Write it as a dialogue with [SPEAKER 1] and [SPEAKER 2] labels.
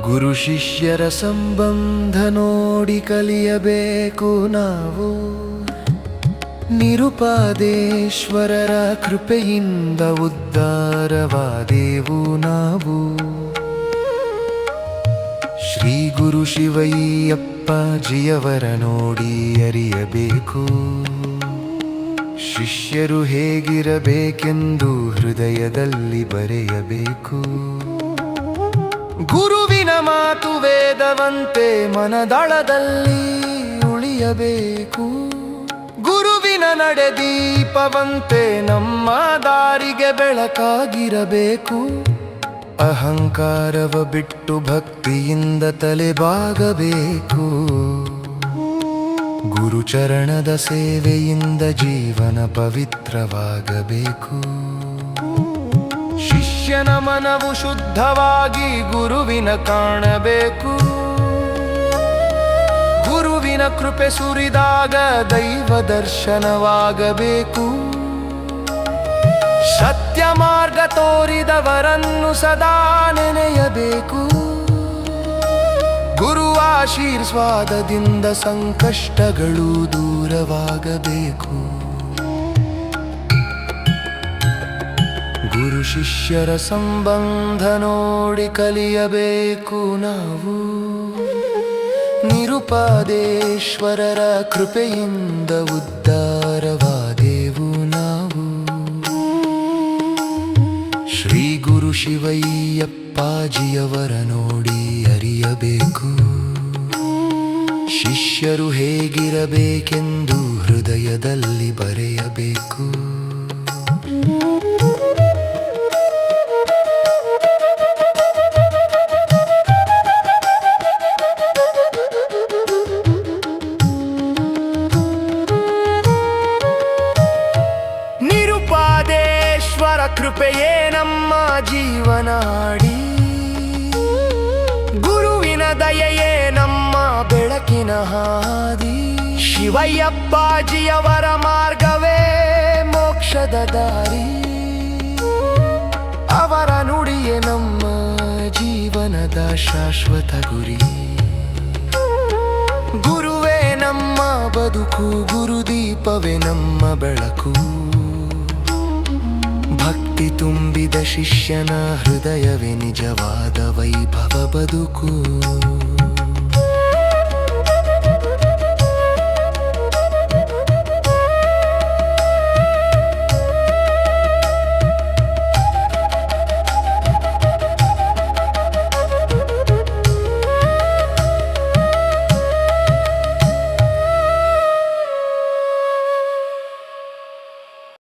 [SPEAKER 1] ಗುರು ಶಿಷ್ಯರ ಸಂಬಂಧ ನೋಡಿ ಕಲಿಯಬೇಕು ನಾವು. ನಿರುಪಾದೇಶ್ವರರ ಕೃಪೆಯಿಂದ ಉದ್ಧಾರವಾದೆವು ನಾವು. ಶ್ರೀ ಗುರು ಶಿವಯ್ಯಪ್ಪಾಜಿಯವರ ನೋಡಿ ಅರಿಯಬೇಕು. ಶಿಷ್ಯರು ಹೇಗಿರಬೇಕೆಂದು ಹೃದಯದಲ್ಲಿ ಬರೆಯಬೇಕು. ಗುರುವಿನ ಮಾತು ವೇದವಂತೆ ಮನದಳದಲ್ಲಿ ಉಳಿಯಬೇಕು. ಗುರುವಿನ ನಡೆ ದೀಪವಂತೆ ನಮ್ಮ ದಾರಿಗೆ ಬೆಳಕಾಗಿರಬೇಕು. ಅಹಂಕಾರವ ಬಿಟ್ಟು ಭಕ್ತಿಯಿಂದ ತಲೆಬಾಗಬೇಕು. ಗುರುಚರಣದ ಸೇವೆಯಿಂದ ಜೀವನ ಪವಿತ್ರವಾಗಬೇಕು. ಶಿಷ್ಯನ ಮನವು ಶುದ್ಧವಾಗಿ ಗುರುವಿನ ಕಾಣಬೇಕು. ಗುರುವಿನ ಕೃಪೆ ಸುರಿದಾಗ ದೈವ ದರ್ಶನವಾಗಬೇಕು. ಸತ್ಯ ಮಾರ್ಗ ತೋರಿದವರನ್ನು ಸದಾ ನೆನೆಯಬೇಕು. ಗುರು ಆಶೀರ್ವಾದದಿಂದ ಸಂಕಷ್ಟಗಳು ದೂರವಾಗಬೇಕು. ಗುರು ಶಿಷ್ಯರ ಸಂಬಂಧ ನೋಡಿ ಕಲಿಯಬೇಕು ನಾವು. ನಿರುಪಾದೇಶ್ವರರ ಕೃಪೆಯಿಂದ ಉದ್ಧಾರವಾದೆವು ನಾವು. ಶ್ರೀ ಗುರು ಶಿವಯ್ಯಪ್ಪಾಜಿಯವರ ನೋಡಿ ಅರಿಯಬೇಕು. ಶಿಷ್ಯರು ಹೇಗಿರಬೇಕೆಂದು ಹೃದಯದಲ್ಲಿ ಬರೆಯಬೇಕು. ನಿರುಪಾದೇಶ್ವರ ಕೃಪೆಯೇ ನಮ್ಮ ಜೀವನಾಡಿ. ಗುರುವಿನ ದಯೆಯೇ ನಮ್ಮ ಬೆಳಕಿನ ಹಾದಿ. ಶಿವಯ್ಯಪ್ಪಾಜಿಯವರ ಮಾರ್ಗವೇ ಮೋಕ್ಷದ ದಾರಿ. ಅವರ ನುಡಿಯೇ ನಮ್ಮ ಜೀವನದ ಶಾಶ್ವತ ಗುರಿ. ಗುರುವೇ ನಮ್ಮ ಬದುಕು, ಗುರುದೀಪವೇ ನಮ್ಮ ಬೆಳಕು. ಭಕ್ತಿ ತುಂಬಿದ ಶಿಷ್ಯನ ಹೃದಯವೇ ನಿಜವಾದ ವೈಭವ ಬದುಕು.